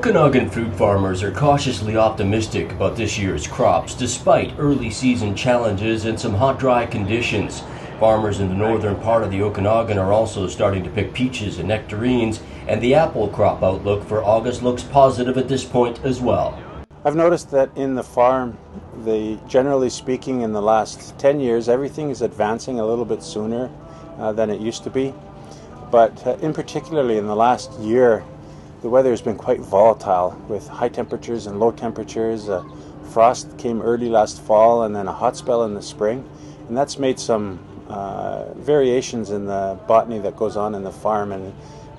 Okanagan fruit farmers are cautiously optimistic about this year's crops, despite early season challenges and some hot, dry conditions. Farmers in the northern part of the Okanagan are also starting to pick peaches and nectarines, and the apple crop outlook for August looks positive at this point as well. I've noticed that in the farm, generally speaking, in the last 10 years, everything is advancing a little bit sooner than it used to be. But in particularly in the last year, the weather has been quite volatile with high temperatures and low temperatures. Frost came early last fall and then a hot spell in the spring. And that's made some variations in the botany that goes on in the farm and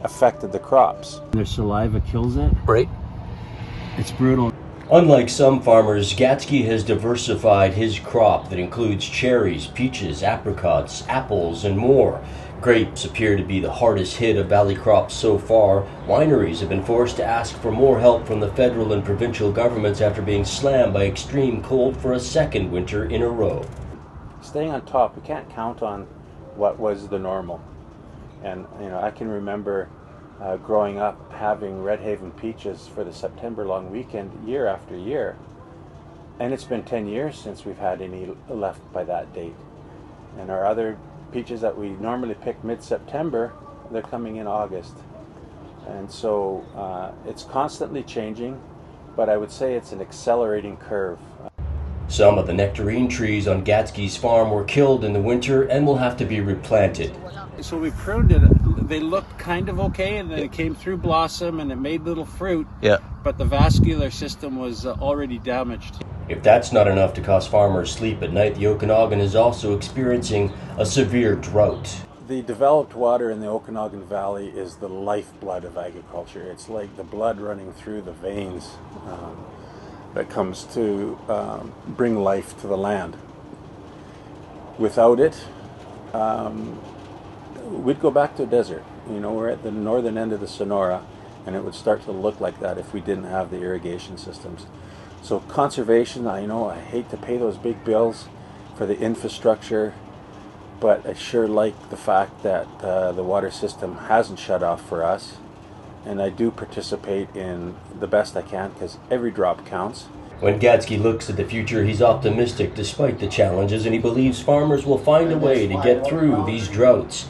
affected the crops. Their saliva kills it. Right. It's brutal. Unlike some farmers, Gatsky has diversified his crop that includes cherries, peaches, apricots, apples, and more. Grapes appear to be the hardest hit of valley crops so far. Wineries have been forced to ask for more help from the federal and provincial governments after being slammed by extreme cold for a second winter in a row. Staying on top, we can't count on what was the normal. And I can remember growing up having Red Haven peaches for the September long weekend year after year. And it's been 10 years since we've had any left by that date. And our other peaches that we normally pick mid-September, they're coming in August. And so it's constantly changing, but I would say it's an accelerating curve. Some of the nectarine trees on Gatsky's farm were killed in the winter and will have to be replanted. So we pruned it. They looked kind of okay, and then it came through blossom and it made little fruit. Yeah. But the vascular system was already damaged. If that's not enough to cause farmers sleep at night, the Okanagan is also experiencing a severe drought. The developed water in the Okanagan Valley is the lifeblood of agriculture. It's like the blood running through the veins that comes to bring life to the land. Without it, we'd go back to a desert. We're at the northern end of the Sonora, and it would start to look like that if we didn't have the irrigation systems. So conservation, I hate to pay those big bills for the infrastructure, but I sure like the fact that the water system hasn't shut off for us, and I do participate in the best I can because every drop counts. When Gatsky looks at the future, he's optimistic despite the challenges, and he believes farmers will find a way to get through these droughts.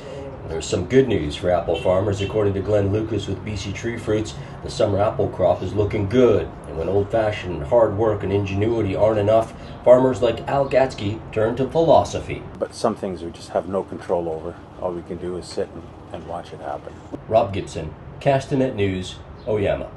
There's some good news for apple farmers. According to Glenn Lucas with BC Tree Fruits, the summer apple crop is looking good. And when old-fashioned hard work and ingenuity aren't enough, farmers like Al Gatsky turn to philosophy. But some things we just have no control over. All we can do is sit and watch it happen. Rob Gibson, Castanet News, Oyama.